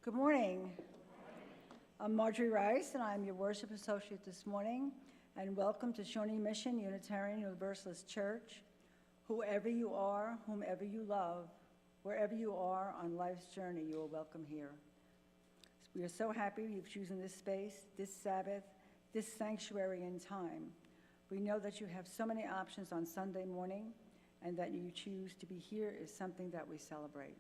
Good morning. I'm Marjorie Rice, and I'm your worship associate this morning, and welcome to Shawnee Mission Unitarian Universalist Church. Whoever you are, whomever you love, wherever you are on life's journey, you are welcome here. We are so happy you've chosen this space, this Sabbath, this sanctuary and time. We know that you have so many options on Sunday morning, and that you choose to be here is something that we celebrate.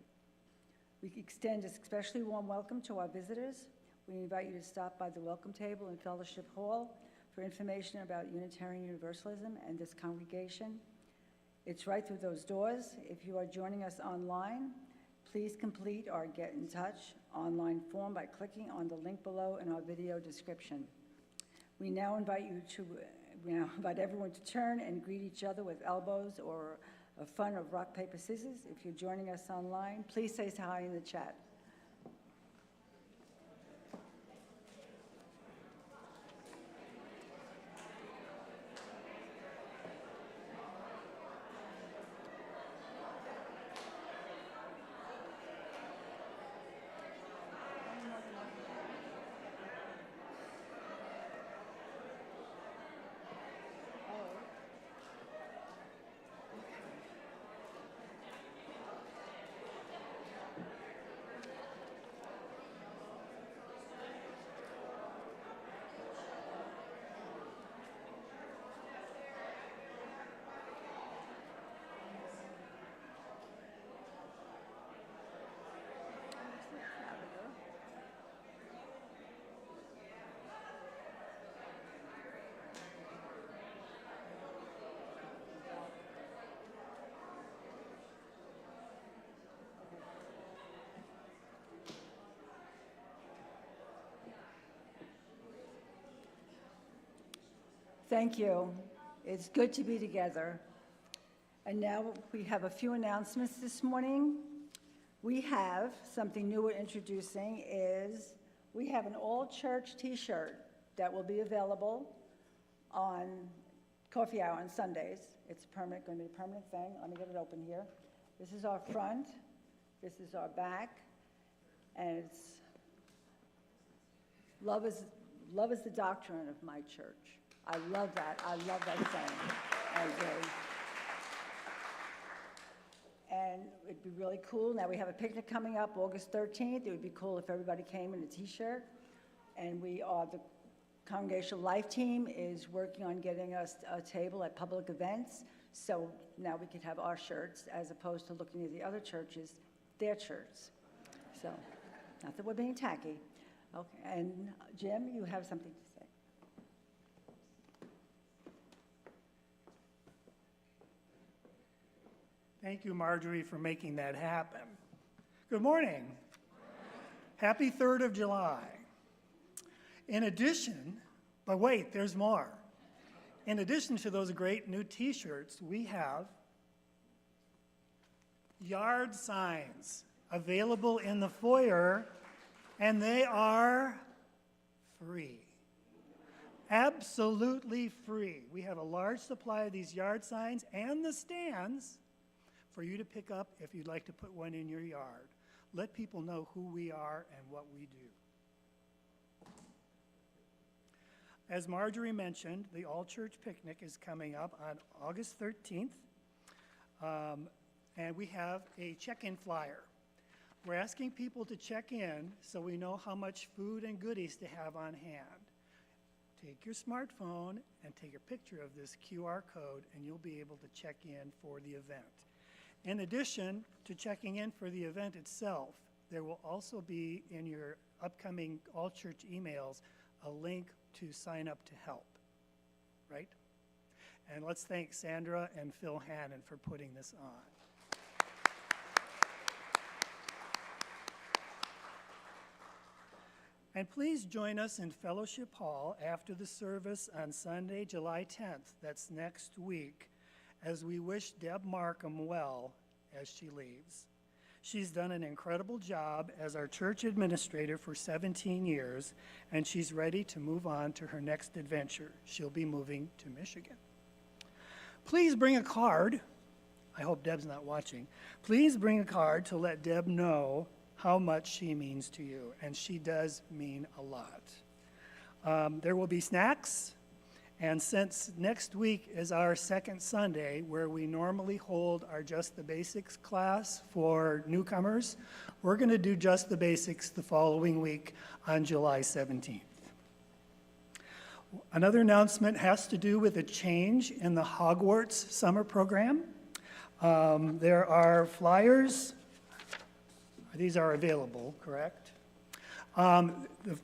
We extend a especially warm welcome to our visitors. We invite you to stop by the welcome table in Fellowship Hall for information about Unitarian Universalism and this congregation. It's right through those doors. If you are joining us online, please complete our Get in Touch online form by clicking on the link below in our video description. We now invite everyone to turn and greet each other with elbows or a fun of rock, paper, scissors. If you're joining us online, please say hi in the chat. Thank you. It's good to be together. And now we have a few announcements this morning. We have something new we're introducing is we have an all-church t-shirt that will be available on coffee hour on Sundays. It's going to be a permanent thing. Let me get it open here. This is our front. This is our back. And it's love is the doctrine of my church. I love that. I love that saying. I do. And it'd be really cool. Now we have a picnic coming up August 13th. It would be cool if everybody came in a t-shirt. And the Congregational Life team is working on getting us a table at public events. So now we could have our shirts as opposed to looking at the other churches, their shirts. So, not that we're being tacky. Okay, and Jim, you have something to say. Thank you, Marjorie, for making that happen. Good morning. Happy 3rd of July. In addition, but wait, there's more. In addition to those great new t-shirts, we have yard signs available in the foyer, and they are free. Absolutely free. We have a large supply of these yard signs and the stands for you to pick up if you'd like to put one in your yard. Let people know who we are and what we do. As Marjorie mentioned, the all-church picnic is coming up on August 13th, and we have a check-in flyer. We're asking people to check in so we know how much food and goodies to have on hand. Take your smartphone and take a picture of this QR code, and you'll be able to check in for the event. In addition to checking in for the event itself, there will also be in your upcoming all-church emails a link to sign up to help, right? And let's thank Sandra and Phil Hannon for putting this on. And please join us in Fellowship Hall after the service on Sunday, July 10th, that's next week, as we wish Deb Markham well as she leaves. She's done an incredible job as our church administrator for 17 years, and she's ready to move on to her next adventure. She'll be moving to Michigan. Please bring a card. I hope Deb's not watching. Please bring a card to let Deb know how much she means to you, and she does mean a lot. There will be snacks, and since next week is our second Sunday where we normally hold our Just the Basics class for newcomers, we're going to do Just the Basics the following week on July 17th. Another announcement has to do with a change in the Hogwarts summer program. There are flyers. These are available, correct? The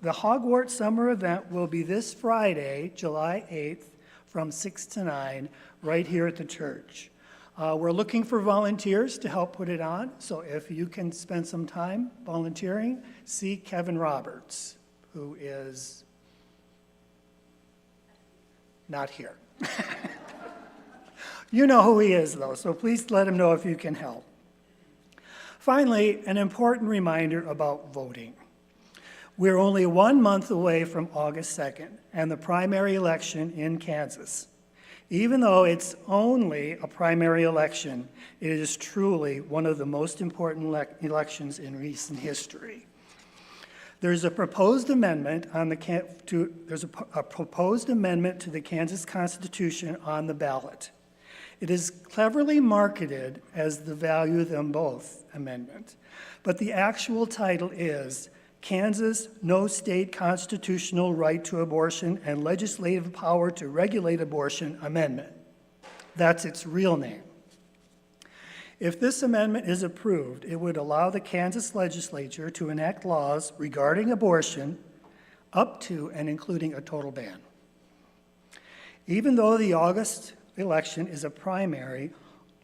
Hogwarts summer event will be this Friday, July 8th, from 6 to 9, right here at the church. We're looking for volunteers to help put it on, so if you can spend some time volunteering, see Kevin Roberts, who is not here. You know who he is, though, so please let him know if you can help. Finally, an important reminder about voting. We're only 1 month away from August 2nd and the primary election in Kansas. Even though it's only a primary election, it is truly one of the most important elections in recent history. There's a proposed amendment to the Kansas Constitution on the ballot. It is cleverly marketed as the Value Them Both Amendment, but the actual title is Kansas No State Constitutional Right to Abortion and Legislative Power to Regulate Abortion Amendment. That's its real name. If this amendment is approved, it would allow the Kansas legislature to enact laws regarding abortion up to and including a total ban. Even though the August election is a primary,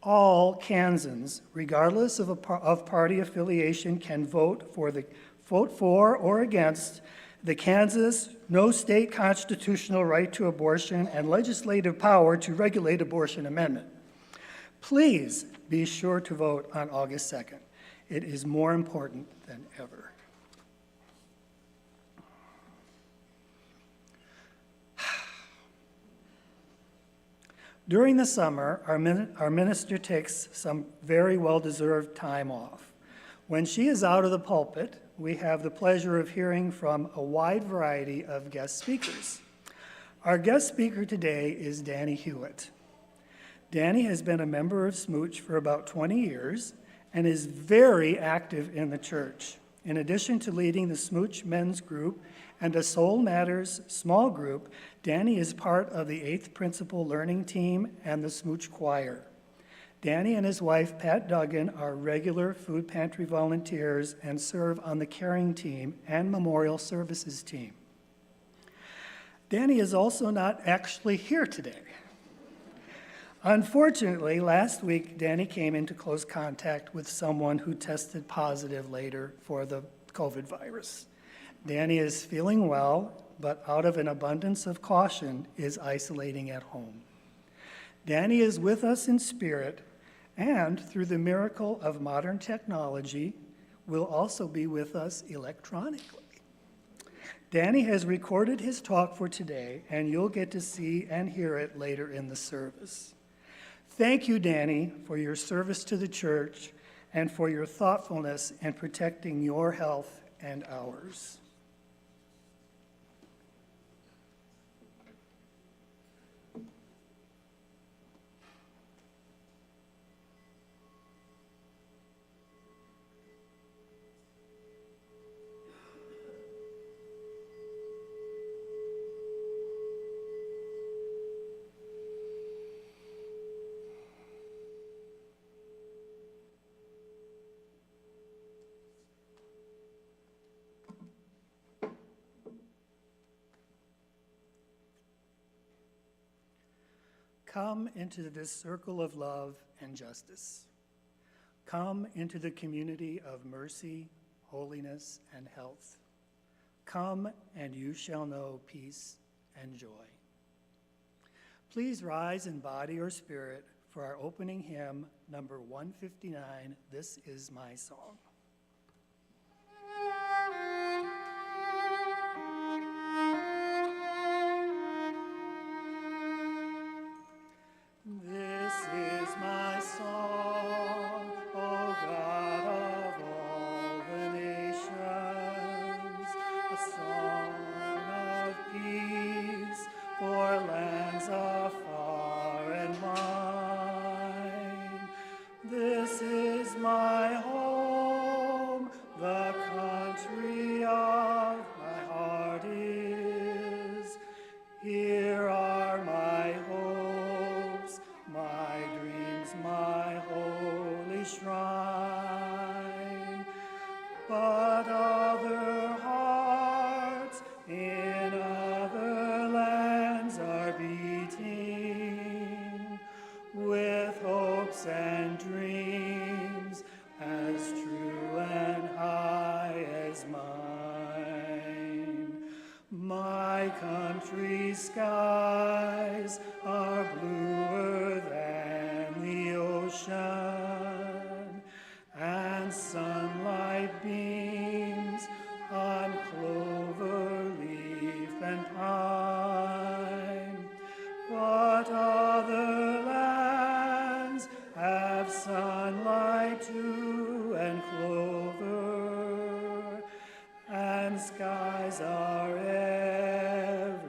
all Kansans, regardless of party affiliation, can vote for or against the Kansas No State Constitutional Right to Abortion and Legislative Power to Regulate Abortion Amendment. Please be sure to vote on August 2nd. It is more important than ever. During the summer, our minister takes some very well-deserved time off. When she is out of the pulpit, we have the pleasure of hearing from a wide variety of guest speakers. Our guest speaker today is Danny Hewett. Danny has been a member of SMUUCh for about 20 years and is very active in the church. In addition to leading the SMUUCh men's group and a Soul Matters small group, Danny is part of the 8th Principle Learning Team and the SMUUCh Choir. Danny and his wife, Pat Duggan, are regular food pantry volunteers and serve on the caring team and memorial services team. Danny is also not actually here today. Unfortunately, last week, Danny came into close contact with someone who tested positive later for the COVID virus. Danny is feeling well, but out of an abundance of caution, is isolating at home. Danny is with us in spirit, and through the miracle of modern technology, will also be with us electronically. Danny has recorded his talk for today, and you'll get to see and hear it later in the service. Thank you, Danny, for your service to the church and for your thoughtfulness in protecting your health and ours. Come into this circle of love and justice. Come into the community of mercy, holiness, and health. Come and you shall know peace and joy. Please rise in body or spirit for our opening hymn, number 159, This Is My Song. This is my song, O God of all the nations. and mine. This is my home, the country of my heart is. Here are my hopes, my dreams, my holy shrine. But other hearts in other lands are beating with hopes and dreams as true and high as mine. My country's skies are bluer than the ocean, and sunlight beams on clover leaf and pine. But other lands have sunlight too and clover, and skies are everywhere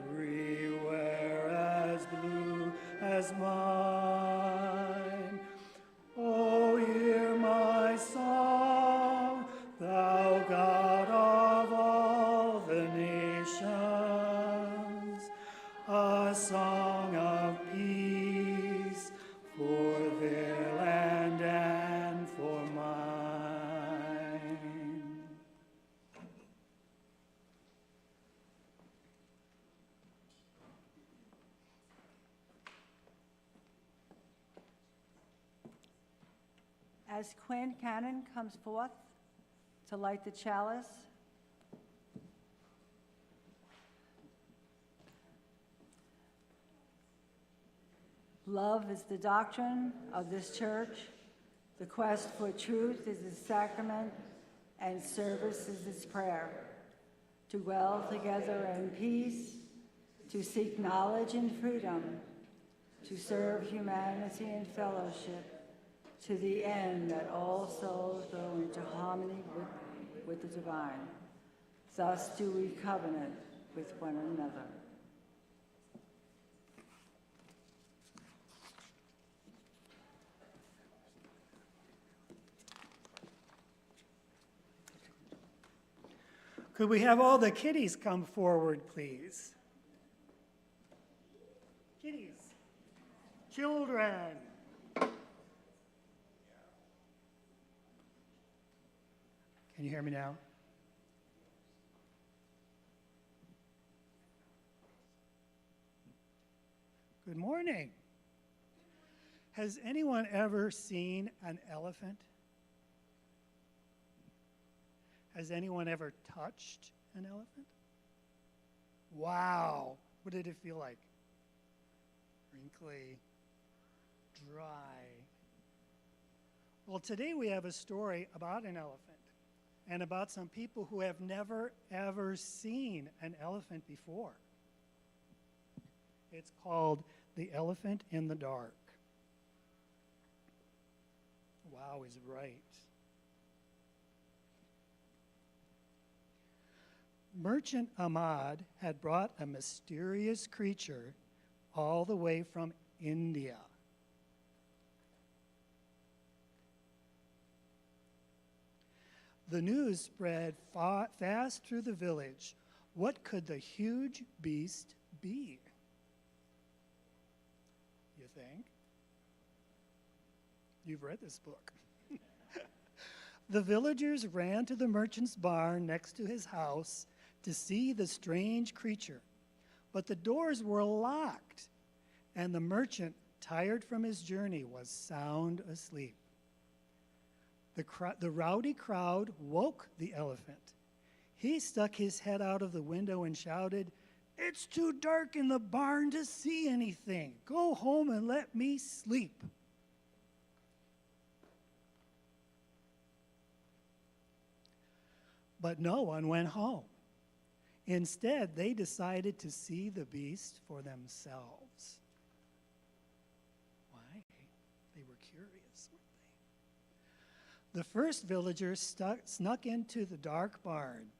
as blue as mine. Oh, hear my song, thou God of all the nations, a song of peace for their land and for mine. As Quinn Cannon comes forth to light the chalice, love is the doctrine of this church. The quest for truth is its sacrament, and service is its prayer. To dwell together in peace, to seek knowledge and freedom, to serve humanity in fellowship, to the end that all souls grow into harmony with the divine. Thus do we covenant with one another. Could we have all the kiddies come forward, please? Kiddies, children. Can you hear me now? Good morning. Has anyone ever seen an elephant? Has anyone ever touched an elephant? Wow. What did it feel like? Wrinkly, dry. Well, today we have a story about an elephant and about some people who have never, ever seen an elephant before. It's called The Elephant in the Dark. Wow is right. Merchant Ahmad had brought a mysterious creature all the way from India. The news spread fast through the village. What could the huge beast be? You think? You've read this book. The villagers ran to the merchant's barn next to his house to see the strange creature, but the doors were locked, and the merchant, tired from his journey, was sound asleep. The rowdy crowd woke the elephant. He stuck his head out of the window and shouted, "It's too dark in the barn to see anything. Go home and let me sleep." But no one went home. Instead, they decided to see the beast for themselves. Why? They were curious, weren't they? The first villager snuck into the dark barn.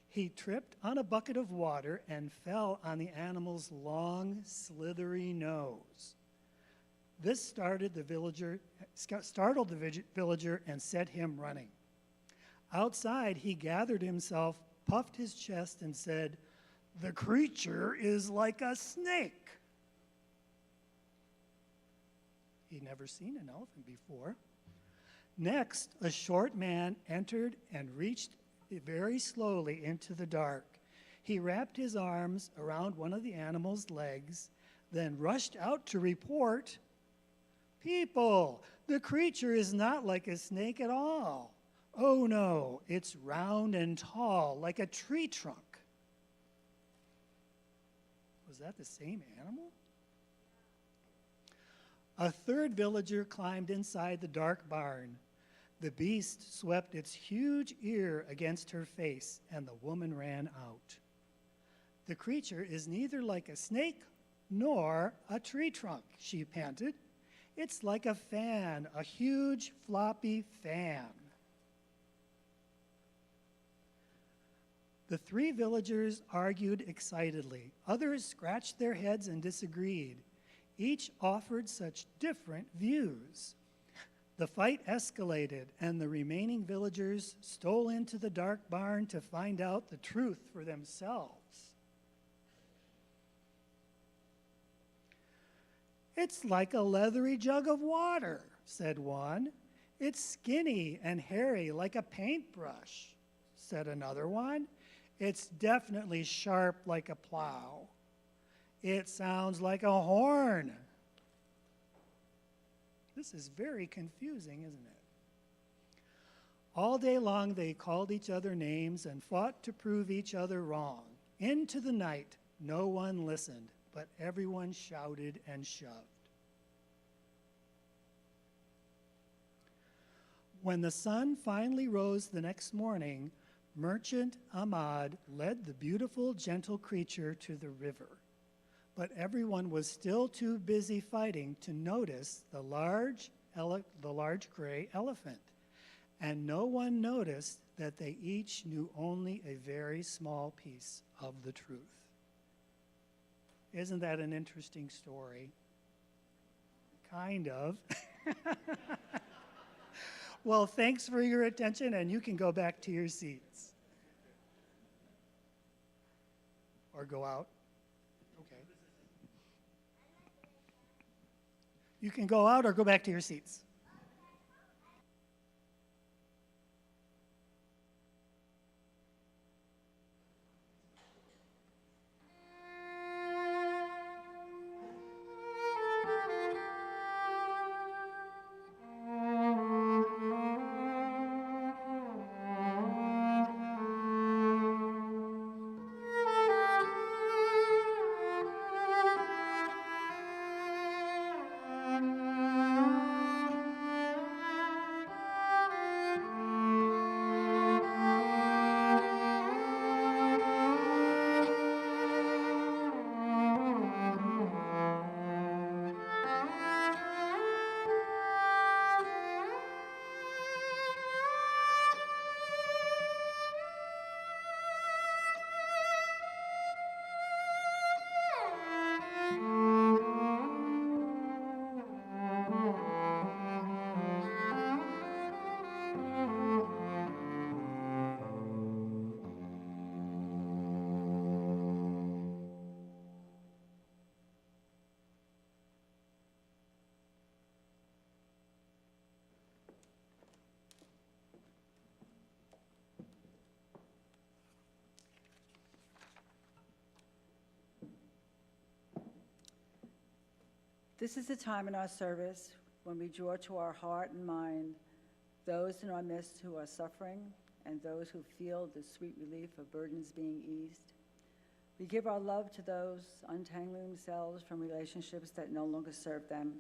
He tripped on a bucket of water and fell on the animal's long, slithery nose. This startled the villager and set him running. Outside, he gathered himself, puffed his chest, and said, "The creature is like a snake." He'd never seen an elephant before. Next, a short man entered and reached very slowly into the dark. He wrapped his arms around one of the animal's legs, then rushed out to report, "People, the creature is not like a snake at all. Oh no, it's round and tall, like a tree trunk." Was that the same animal? A third villager climbed inside the dark barn. The beast swept its huge ear against her face, and the woman ran out. "The creature is neither like a snake nor a tree trunk," she panted. "It's like a fan, a huge floppy fan." The three villagers argued excitedly. Others scratched their heads and disagreed. Each offered such different views. The fight escalated, and the remaining villagers stole into the dark barn to find out the truth for themselves. "It's like a leathery jug of water," said one. "It's skinny and hairy like a paintbrush," said another one. "It's definitely sharp like a plow. It sounds like a horn." This is very confusing, isn't it? All day long they called each other names and fought to prove each other wrong. Into the night, no one listened, but everyone shouted and shoved. When the sun finally rose the next morning, Merchant Ahmad led the beautiful, gentle creature to the river. But everyone was still too busy fighting to notice the large gray elephant. And no one noticed that they each knew only a very small piece of the truth. Isn't that an interesting story? Kind of. Well, thanks for your attention, and you can go back to your seats. Or go out. Okay. You can go out or go back to your seats. This is the time in our service when we draw to our heart and mind those in our midst who are suffering and those who feel the sweet relief of burdens being eased. We give our love to those untangling themselves from relationships that no longer serve them.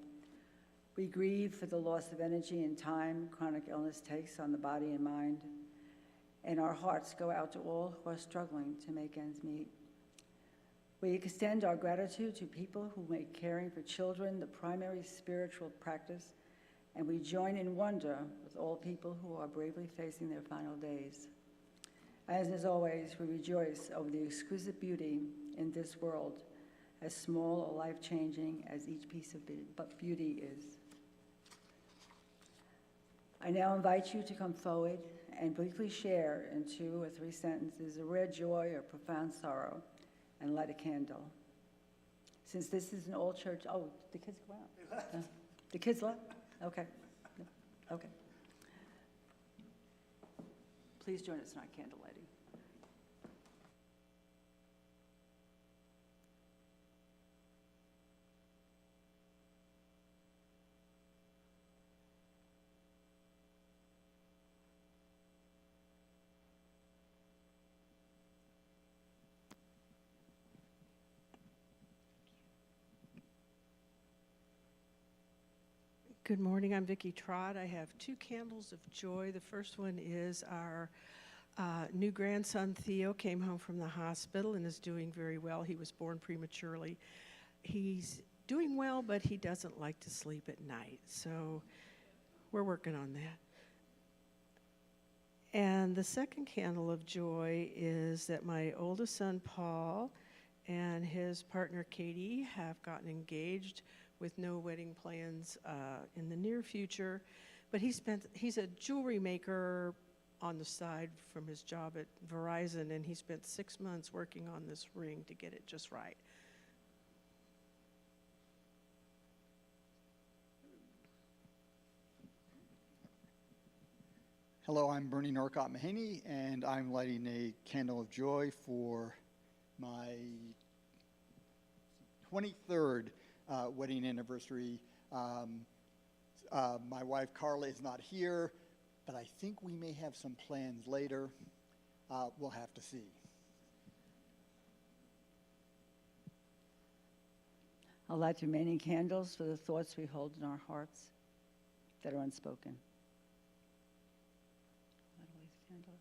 We grieve for the loss of energy and time chronic illness takes on the body and mind. And our hearts go out to all who are struggling to make ends meet. We extend our gratitude to people who make caring for children the primary spiritual practice, and we join in wonder with all people who are bravely facing their final days. As always, we rejoice over the exquisite beauty in this world as small or life-changing as each piece of beauty is. I now invite you to come forward and briefly share in 2 or 3 sentences a rare joy or profound sorrow, and light a candle. Since this is an old church, oh, the kids go out? The kids left? Okay. Okay. Please join us in our candle lighting. Good morning, I'm Vicki Trott. I have 2 candles of joy. The first one is our new grandson, Theo, came home from the hospital and is doing very well. He was born prematurely. He's doing well, but he doesn't like to sleep at night, so we're working on that. And the second candle of joy is that my oldest son, Paul, and his partner, Katie, have gotten engaged with no wedding plans in the near future. But he's a jewelry maker on the side from his job at Verizon, and he spent 6 months working on this ring to get it just right. Hello, I'm Bernie Norcott Mahaney, and I'm lighting a candle of joy for my 23rd wedding anniversary. My wife Carla is not here, but I think we may have some plans later. We'll have to see. I'll light remaining candles for the thoughts we hold in our hearts that are unspoken. Light all these candles.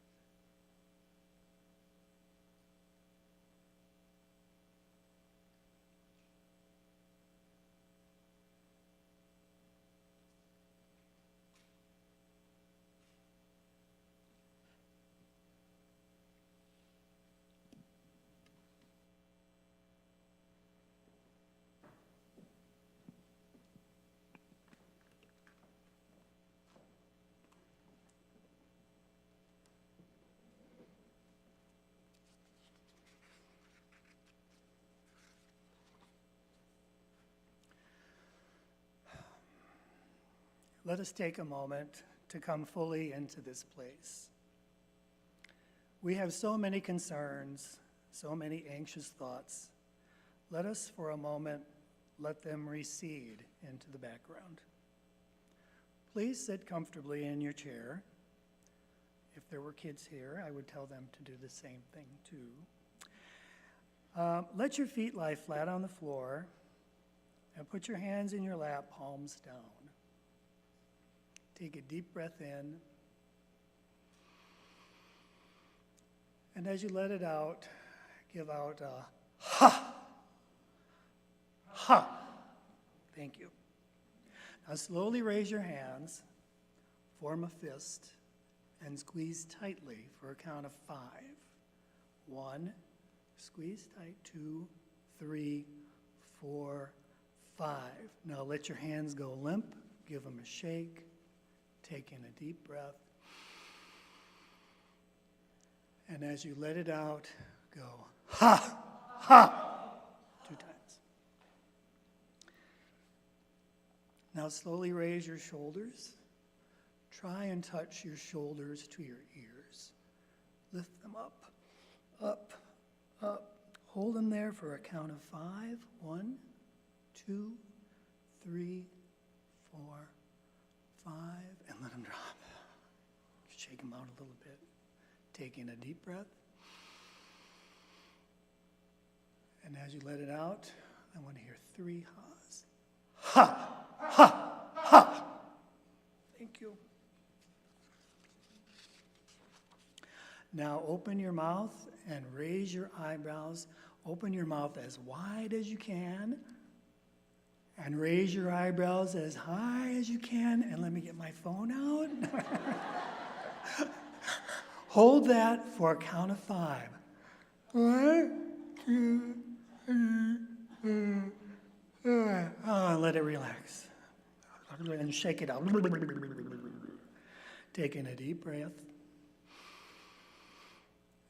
Let us take a moment to come fully into this place. We have so many concerns, so many anxious thoughts. Let us, for a moment, let them recede into the background. Please sit comfortably in your chair. If there were kids here, I would tell them to do the same thing too. Let your feet lie flat on the floor and put your hands in your lap, palms down. Take a deep breath in. And as you let it out, give out a ha. Ha. Thank you. Now slowly raise your hands, form a fist, and squeeze tightly for a count of 5. 1, squeeze tight, 2, 3, 4, 5. Now let your hands go limp, give them a shake. Take in a deep breath. And as you let it out, go, ha, ha, 2 times. Now slowly raise your shoulders. Try and touch your shoulders to your ears. Lift them up, up, up. Hold them there for a count of 5. 1, 2, 3, 4, 5, and let them drop. Shake them out a little bit. Take in a deep breath. And as you let it out, I want to hear 3 ha's. Ha, ha, ha. Thank you. Now open your mouth and raise your eyebrows. Open your mouth as wide as you can. And raise your eyebrows as high as you can. And let me get my phone out. Hold that for a count of 5. 1, 2, 3, Let it relax. And shake it out. Taking a deep breath.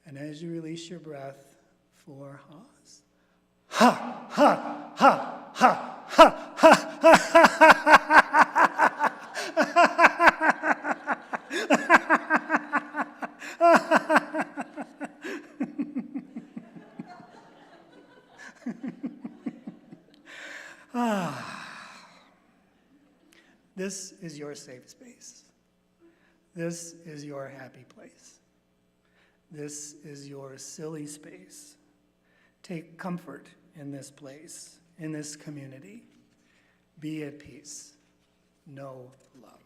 And as you release your breath, 4 ha's. Ha, ha, ha, ha, ha, ha, This is your safe space. This is your happy place. This is your silly space. Take comfort in this place, in this community. Be at peace. Know love.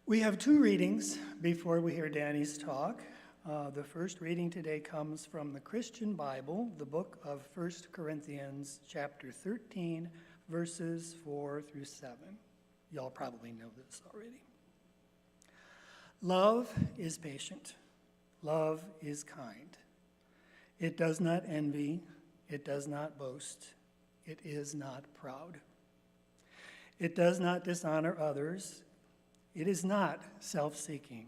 We have 2 readings before we hear Danny's talk. The first reading today comes from the Christian Bible, the book of 1 Corinthians, chapter 13, verses 4 through 7. Y'all probably know this already. Love is patient. Love is kind. It does not envy. It does not boast. It is not proud. It does not dishonor others. It is not self-seeking.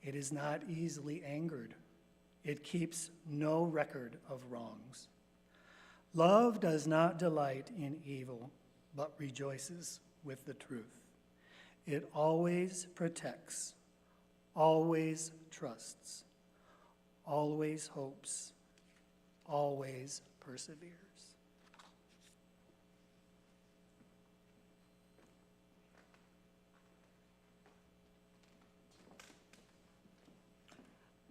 It is not easily angered. It keeps no record of wrongs. Love does not delight in evil, but rejoices with the truth. It always protects, always trusts, always hopes, always perseveres.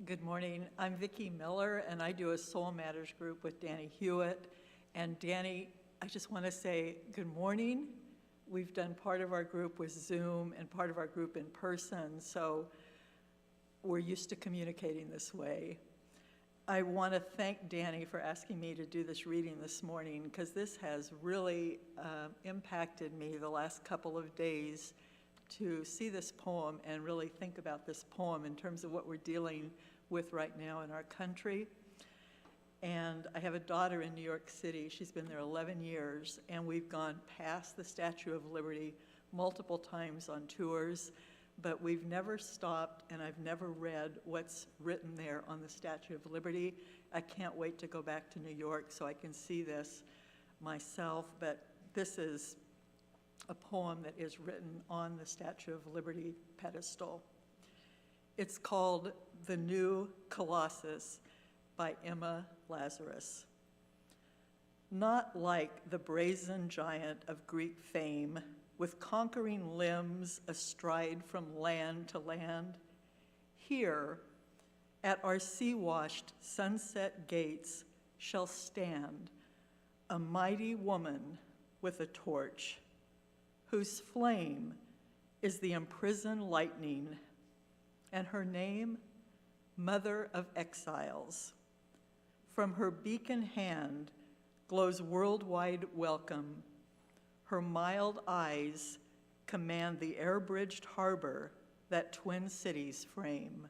Good morning. I'm Vicki Miller, and I do a Soul Matters group with Danny Hewett. And Danny, I just want to say good morning. We've done part of our group with Zoom and part of our group in person, so we're used to communicating this way. I want to thank Danny for asking me to do this reading this morning, because this has really impacted me the last couple of days to see this poem and really think about this poem in terms of what we're dealing with right now in our country. And I have a daughter in New York City. She's been there 11 years, and we've gone past the Statue of Liberty multiple times on tours, but we've never stopped, and I've never read what's written there on the Statue of Liberty. I can't wait to go back to New York so I can see this myself, but this is a poem that is written on the Statue of Liberty pedestal. It's called The New Colossus by Emma Lazarus. Not like the brazen giant of Greek fame, with conquering limbs astride from land to land, here at our sea-washed sunset gates shall stand a mighty woman with a torch, whose flame is the imprisoned lightning, and her name, Mother of Exiles. From her beacon hand glows worldwide welcome. Her mild eyes command the air-bridged harbor that twin cities frame.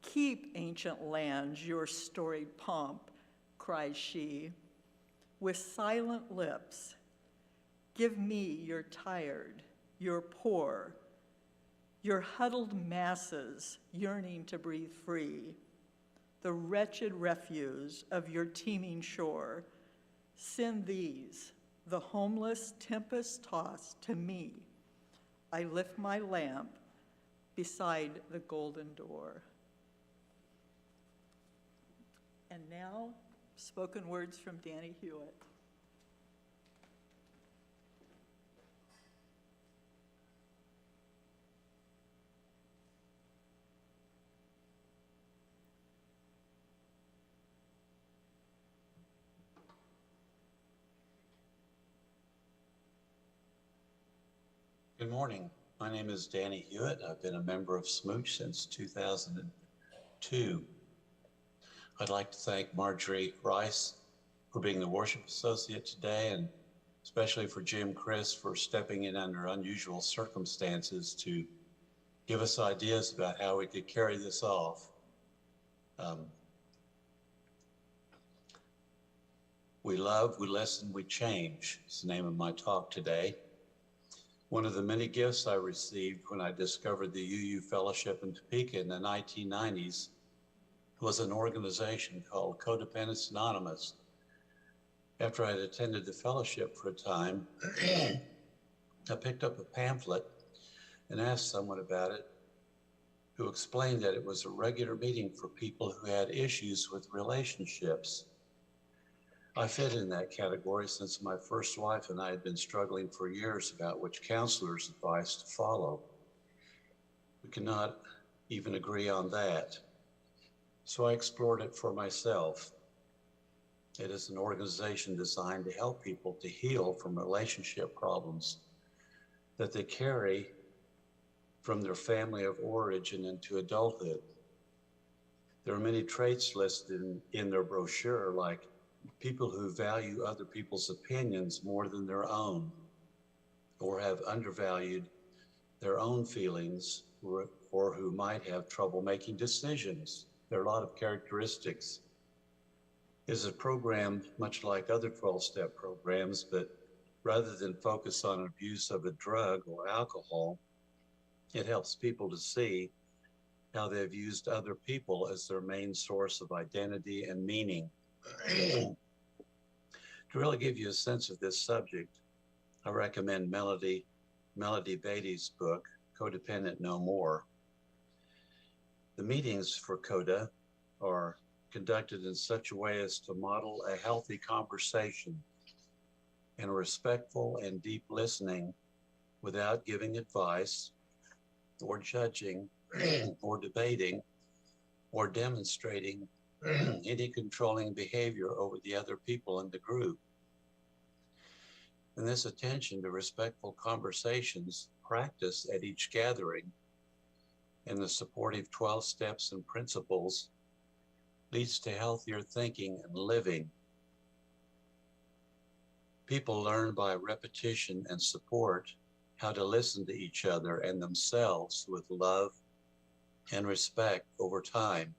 Keep, ancient lands, your storied pomp, cries she, with silent lips. Give me your tired, your poor, your huddled masses yearning to breathe free, the wretched refuse of your teeming shore. Send these, the homeless tempest-tossed, to me. I lift my lamp beside the golden door. And now, spoken words from Danny Hewett. Good morning. My name is Danny Hewett. I've been a member of SMUUCh since 2002. I'd like to thank Marjorie Rice for being the worship associate today, and especially for Jim Chris for stepping in under unusual circumstances to give us ideas about how we could carry this off. Um, we love, we listen, we change is the name of my talk today. One of the many gifts I received when I discovered the UU Fellowship in Topeka in the 1990s was an organization called Codependence Anonymous. After I had attended the fellowship for a time, I picked up a pamphlet and asked someone about it, who explained that it was a regular meeting for people who had issues with relationships. I fit in that category since my first wife and I had been struggling for years about which counselor's advice to follow. We could not even agree on that. So I explored it for myself. It is an organization designed to help people to heal from relationship problems that they carry from their family of origin into adulthood. There are many traits listed in their brochure, like people who value other people's opinions more than their own, or have undervalued their own feelings, or who might have trouble making decisions. There are a lot of characteristics. It is a program much like other 12-step programs, but rather than focus on abuse of a drug or alcohol, it helps people to see how they've used other people as their main source of identity and meaning. To really give you a sense of this subject, I recommend Melody Beatty's book, Codependent No More. The meetings for CODA are conducted in such a way as to model a healthy conversation and a respectful and deep listening without giving advice or judging or debating or demonstrating any controlling behavior over the other people in the group. And this attention to respectful conversations practiced at each gathering and the supportive 12 steps and principles leads to healthier thinking and living. People learn by repetition and support how to listen to each other and themselves with love and respect over time.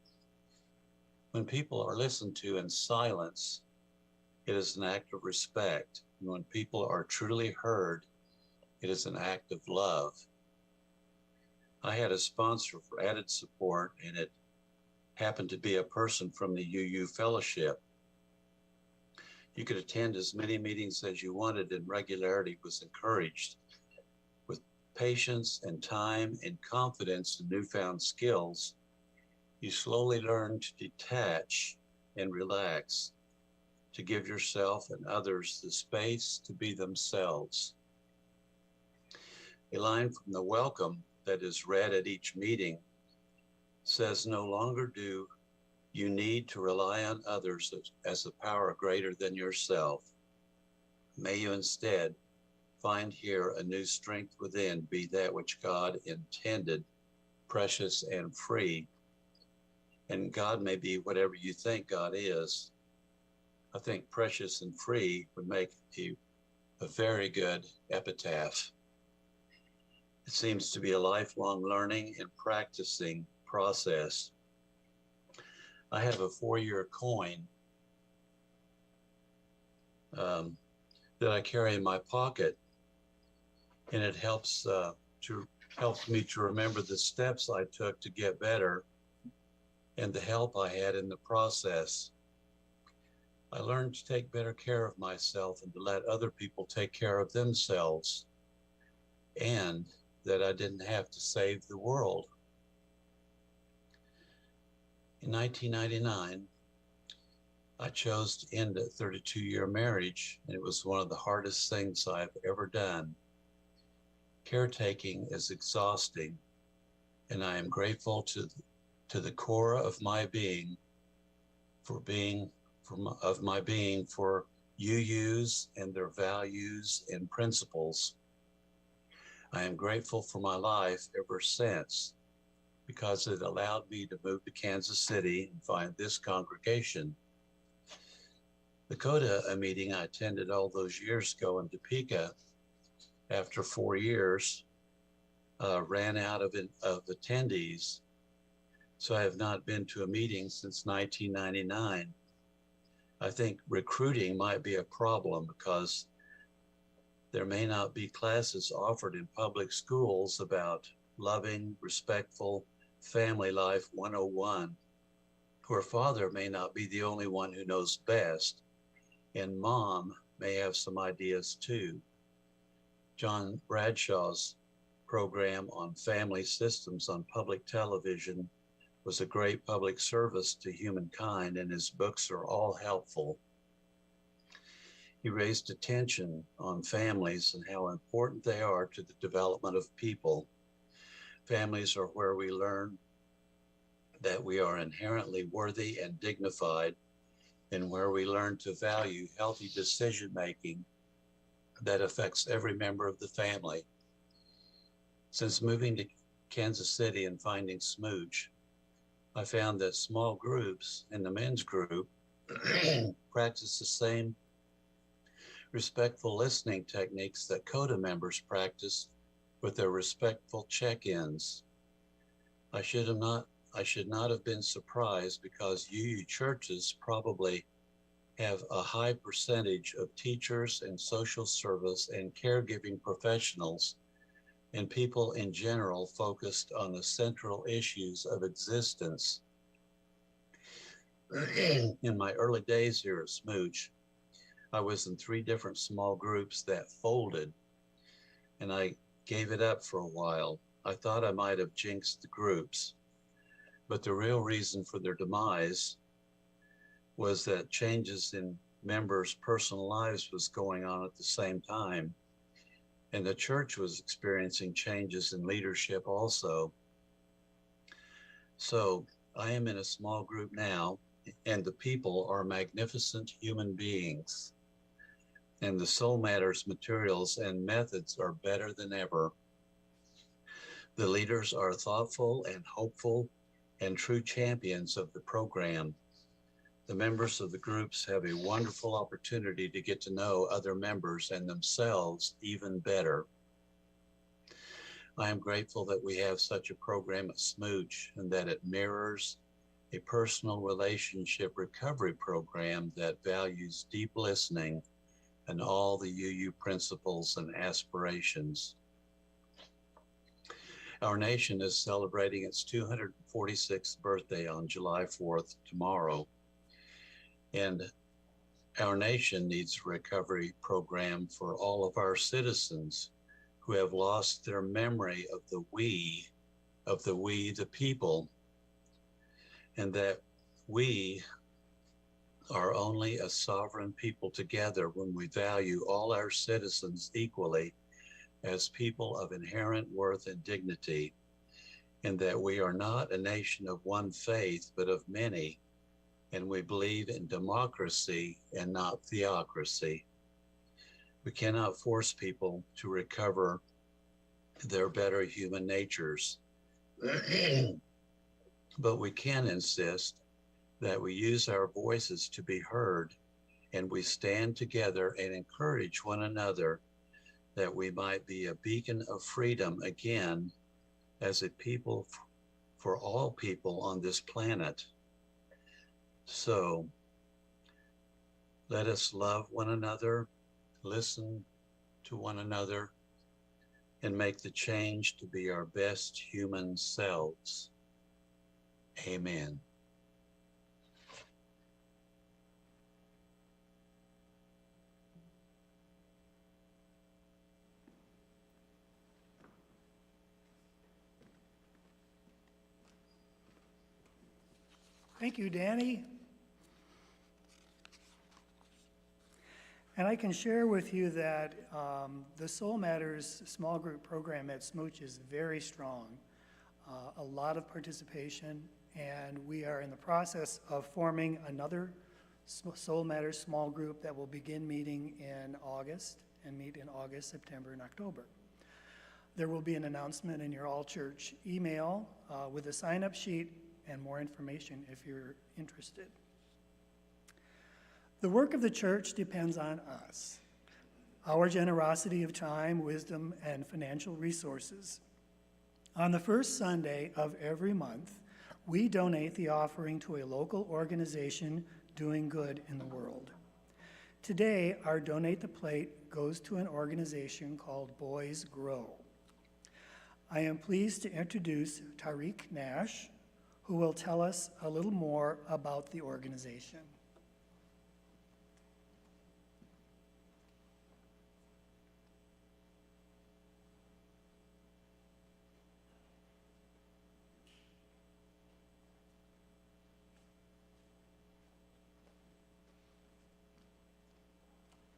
When people are listened to in silence, it is an act of respect. And when people are truly heard, it is an act of love. I had a sponsor for added support, and it happened to be a person from the UU Fellowship. You could attend as many meetings as you wanted, and regularity was encouraged. With patience and time and confidence and newfound skills, you slowly learn to detach and relax, to give yourself and others the space to be themselves. A line from the welcome that is read at each meeting says, "No longer do you need to rely on others as a power greater than yourself. May you instead find here a new strength within, be that which God intended, precious and free." And God may be whatever you think God is. I think precious and free would make a very good epitaph. It seems to be a lifelong learning and practicing process. I have a 4-year coin that I carry in my pocket, and it helps me to remember the steps I took to get better and the help I had in the process. I learned to take better care of myself and to let other people take care of themselves, and that I didn't have to save the world. In 1999, I chose to end a 32-year marriage, and it was one of the hardest things I've ever done. Caretaking is exhausting, and I am grateful to the core of my being for UUs and their values and principles. I am grateful for my life ever since, because it allowed me to move to Kansas City and find this congregation. The CODA meeting I attended all those years ago in Topeka, after 4 years, ran out of attendees. so I have not been to a meeting since 1999. I think recruiting might be a problem because there may not be classes offered in public schools about loving, respectful family life 101, where father may not be the only one who knows best, and mom may have some ideas too. John Bradshaw's program on family systems on public television was a great public service to humankind, and his books are all helpful. He raised attention on families and how important they are to the development of people. Families are where we learn that we are inherently worthy and dignified, and where we learn to value healthy decision-making that affects every member of the family. Since moving to Kansas City and finding SMUUCh, I found that small groups and the men's group practice the same respectful listening techniques that CODA members practice with their respectful check-ins. I should not have been surprised because UU churches probably have a high percentage of teachers and social service and caregiving professionals and people in general focused on the central issues of existence. In my early days here at SMUUCh, I was in 3 different small groups that folded, and I gave it up for a while. I thought I might have jinxed the groups, but the real reason for their demise was that changes in members' personal lives was going on at the same time, and the church was experiencing changes in leadership also. So I am in a small group now, and the people are magnificent human beings, and the Soul Matters materials and methods are better than ever. The leaders are thoughtful and hopeful and true champions of the program. The members of the groups have a wonderful opportunity to get to know other members and themselves even better. I am grateful that we have such a program at SMUUCh and that it mirrors a personal relationship recovery program that values deep listening and all the UU principles and aspirations. Our nation is celebrating its 246th birthday on July 4th tomorrow. And our nation needs a recovery program for all of our citizens who have lost their memory of the we, the people, and that we are only a sovereign people together when we value all our citizens equally as people of inherent worth and dignity, and that we are not a nation of one faith, but of many, and we believe in democracy and not theocracy. We cannot force people to recover their better human natures, but we can insist that we use our voices to be heard, and we stand together and encourage one another that we might be a beacon of freedom again as a people for all people on this planet. So let us love one another, listen to one another, and make the change to be our best human selves. Amen. Thank you, Danny. And I can share with you that the Soul Matters small group program at SMUUCh is very strong. A lot of participation, and we are in the process of forming another Soul Matters small group that will begin meeting in August and meet in August, September, and October. There will be an announcement in your all-church email with a sign-up sheet and more information if you're interested. The work of the church depends on us, our generosity of time, wisdom, and financial resources. On the first Sunday of every month, We donate the offering to a local organization doing good in the world. Today, our Donate the Plate goes to an organization called Boys Grow. I am pleased to introduce Tariq Nash, who will tell us a little more about the organization.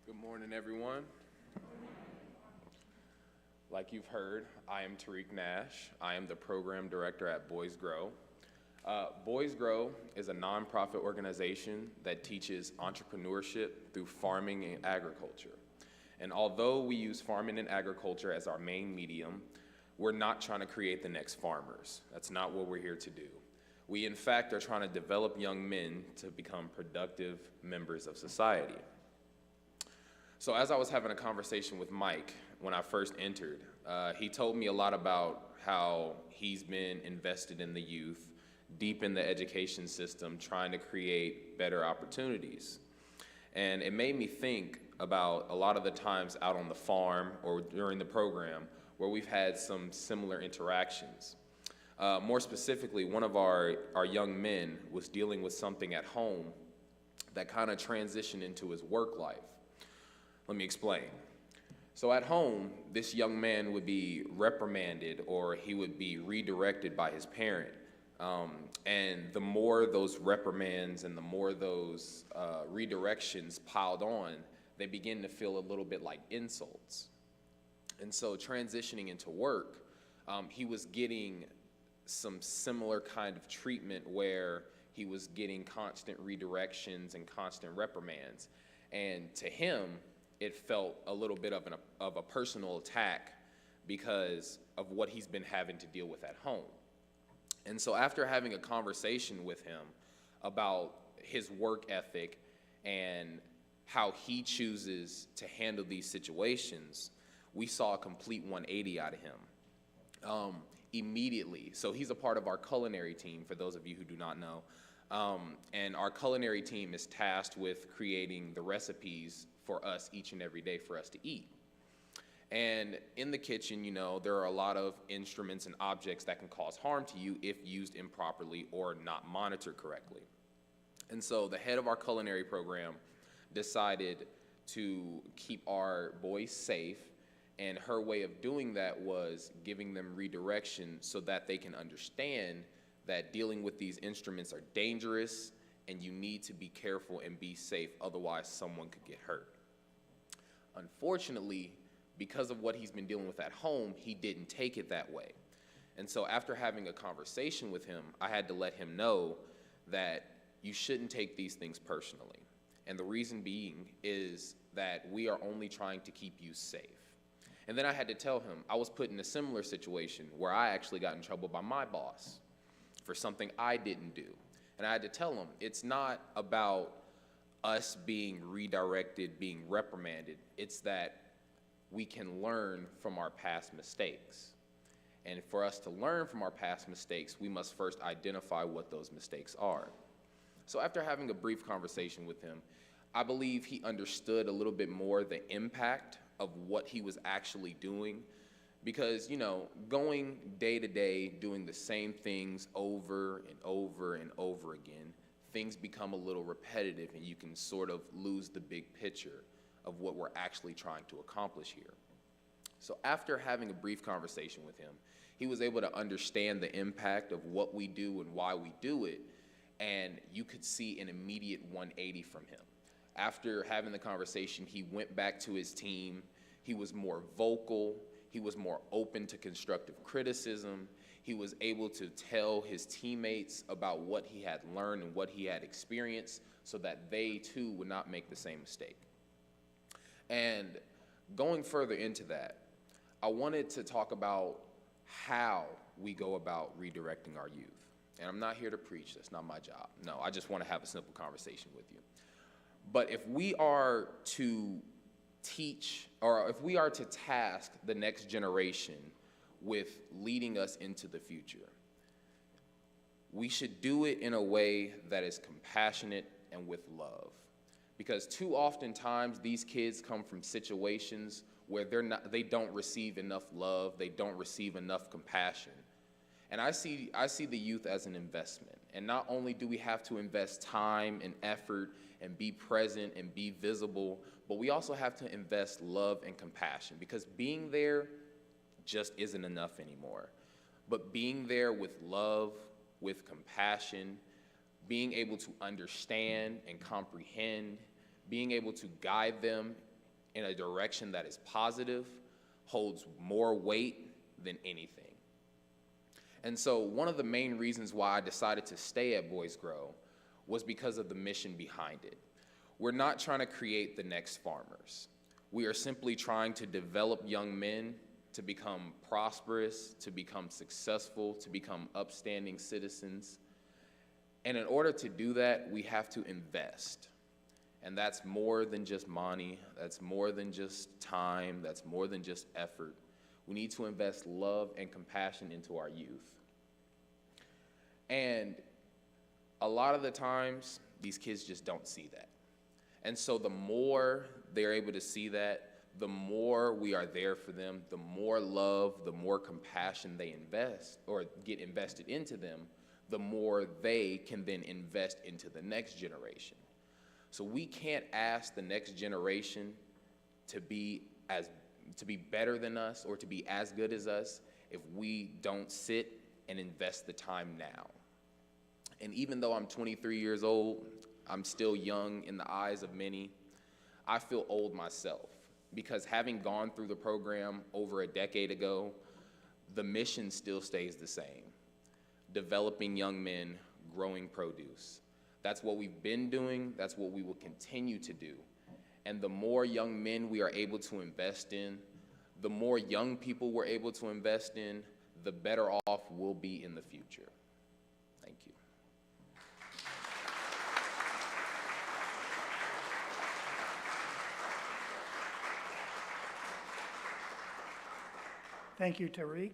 Good morning, everyone. Like you've heard, I am Tariq Nash. I am the program director at Boys Grow. Boys Grow is a nonprofit organization that teaches entrepreneurship through farming and agriculture. And although we use farming and agriculture as our main medium, we're not trying to create the next farmers. That's not what we're here to do. We, in fact, are trying to develop young men to become productive members of society. So as I was having a conversation with Mike when I first entered, he told me a lot about how he's been invested in the youth, deep in the education system, trying to create better opportunities. And it made me think about a lot of the times out on the farm or during the program where we've had some similar interactions. More specifically, one of our young men was dealing with something at home that kind of transitioned into his work life. Let me explain. So at home, this young man would be reprimanded or he would be redirected by his parent. And the more those reprimands and the more those redirections piled on, they begin to feel a little bit like insults. And so transitioning into work, he was getting some similar kind of treatment where he was getting constant redirections and constant reprimands. And to him, it felt a little bit of a personal attack because of what he's been having to deal with at home. And so after having a conversation with him about his work ethic and how he chooses to handle these situations, we saw a complete 180 out of him immediately. So he's a part of our culinary team, for those of you who do not know. And our culinary team is tasked with creating the recipes for us each and every day for us to eat. And in the kitchen, you know, there are a lot of instruments and objects that can cause harm to you if used improperly or not monitored correctly. And so the head of our culinary program decided to keep our boys safe, and her way of doing that was giving them redirection so that they can understand that dealing with these instruments are dangerous and you need to be careful and be safe, otherwise someone could get hurt. Unfortunately, because of what he's been dealing with at home, he didn't take it that way. And so after having a conversation with him, I had to let him know that you shouldn't take these things personally. And the reason being is that we are only trying to keep you safe. And then I had to tell him I was put in a similar situation where I actually got in trouble by my boss for something I didn't do. And I had to tell him it's not about us being redirected, being reprimanded. It's that we can learn from our past mistakes. And for us to learn from our past mistakes, we must first identify what those mistakes are. So after having a brief conversation with him, I believe he understood a little bit more the impact of what he was actually doing. Because, you know, going day to day, doing the same things over and over and over again, things become a little repetitive and you can sort of lose the big picture of what we're actually trying to accomplish here. So after having a brief conversation with him, he was able to understand the impact of what we do and why we do it, and you could see an immediate 180 from him. After having the conversation, he went back to his team. He was more vocal. He was more open to constructive criticism. He was able to tell his teammates about what he had learned and what he had experienced so that they too would not make the same mistake. And going further into that, I wanted to talk about how we go about redirecting our youth. And I'm not here to preach, that's not my job. No, I just want to have a simple conversation with you. But if we are to teach, or if we are to task the next generation with leading us into the future, we should do it in a way that is compassionate and with love. Because too often times these kids come from situations where they don't receive enough love, they don't receive enough compassion. And I see the youth as an investment. And not only do we have to invest time and effort and be present and be visible, but we also have to invest love and compassion, because being there just isn't enough anymore. But being there with love, with compassion, being able to understand and comprehend, being able to guide them in a direction that is positive holds more weight than anything. And so one of the main reasons why I decided to stay at Boys Grow was because of the mission behind it. We're not trying to create the next farmers. We are simply trying to develop young men to become prosperous, to become successful, to become upstanding citizens. And in order to do that, we have to invest. And that's more than just money, that's more than just time, that's more than just effort. We need to invest love and compassion into our youth. And a lot of the times, these kids just don't see that. And so the more they're able to see that, the more we are there for them, the more love, the more compassion they invest or get invested into them, the more they can then invest into the next generation. So we can't ask the next generation to be better than us or to be as good as us if we don't sit and invest the time now. And even though I'm 23 years old, I'm still young in the eyes of many. I feel old myself, because having gone through the program over a decade ago, the mission still stays the same. Developing young men, growing produce. That's what we've been doing, that's what we will continue to do. And the more young men we are able to invest in, the more young people we're able to invest in, the better off we'll be in the future. Thank you. Thank you, Tariq.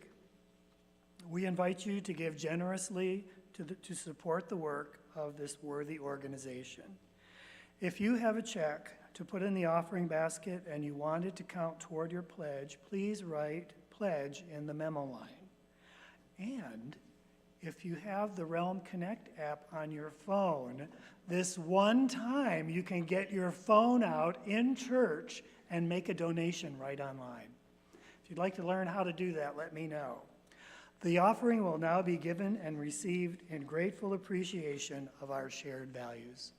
We invite you to give generously to support the work of this worthy organization. If you have a check to put in the offering basket and you want it to count toward your pledge, please write pledge in the memo line. And if you have the Realm Connect app on your phone, this one time you can get your phone out in church and make a donation right online. If you'd like to learn how to do that, let me know. The offering will now be given and received in grateful appreciation of our shared values.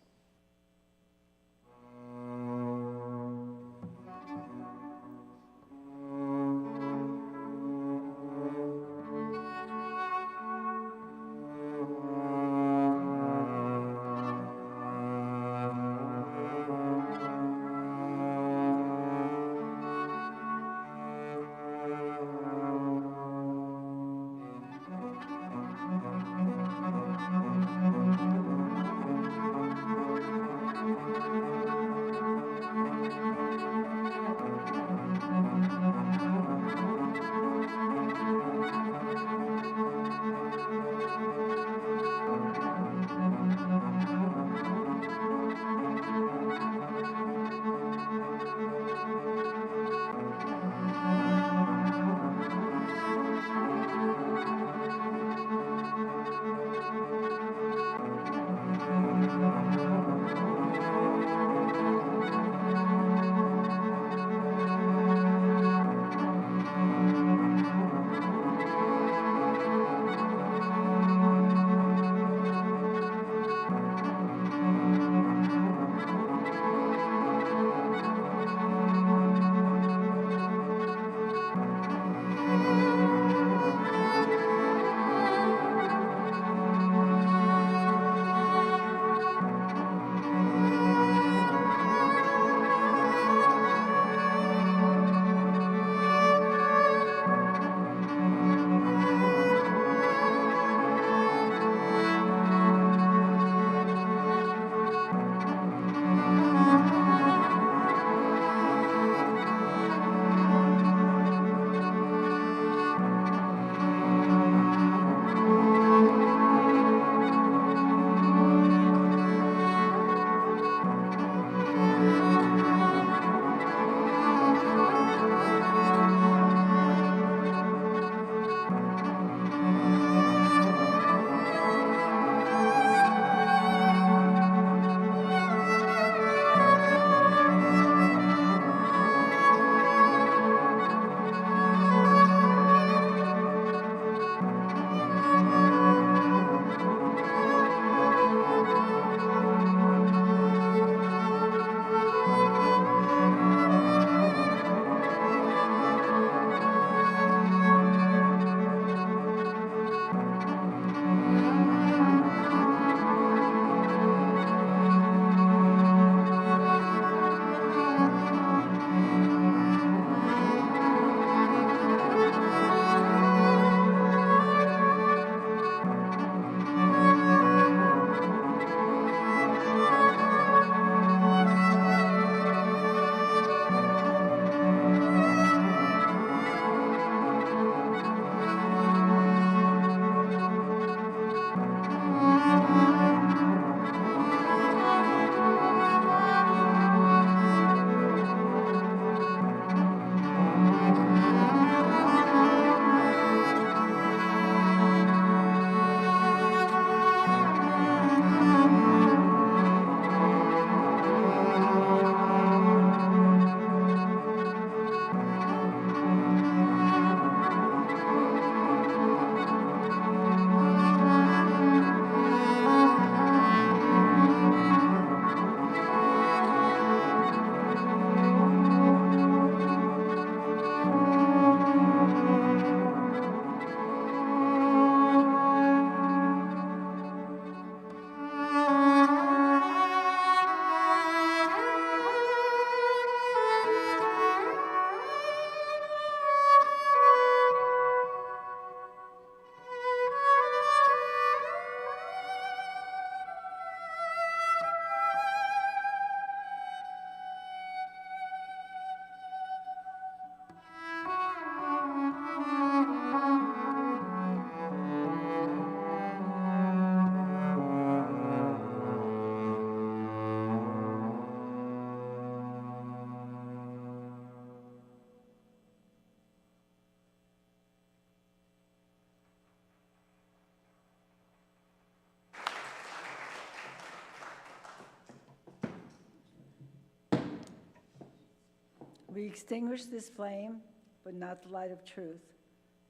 We extinguish this flame, but not the light of truth,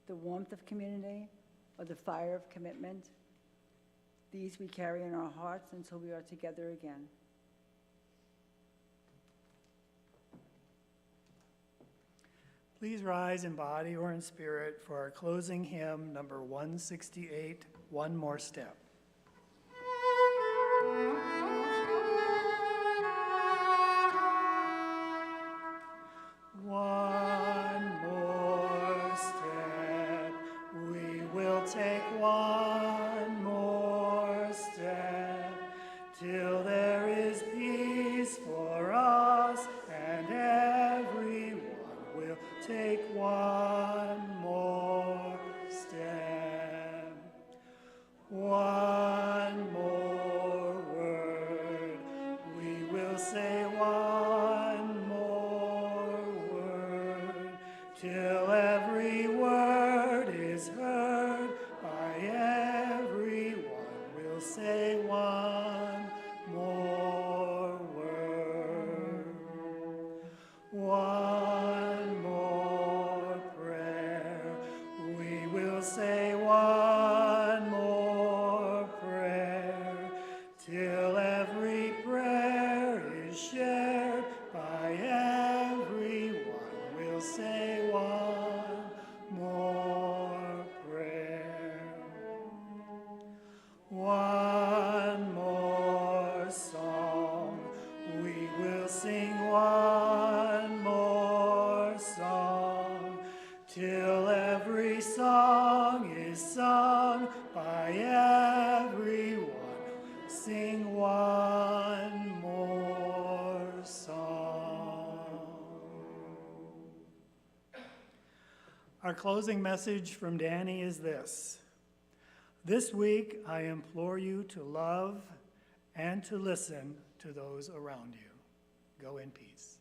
the warmth of community, or the fire of commitment. These we carry in our hearts until we are together again. Please rise in body or in spirit for our closing hymn, number 168, One More Step. One more step, we will take one more step, till there is peace for us, and everyone will take one more step. One more word, we will say one more word, till every word is heard by everyone. We'll say one more word. One more prayer, we will say one more prayer, till every prayer is shared by everyone. We'll say one more prayer. One more song, we will sing one more song, till every song is sung by everyone. Sing one more song. Our closing message from Danny is this. This week, I implore you to love and to listen to those around you. Go in peace.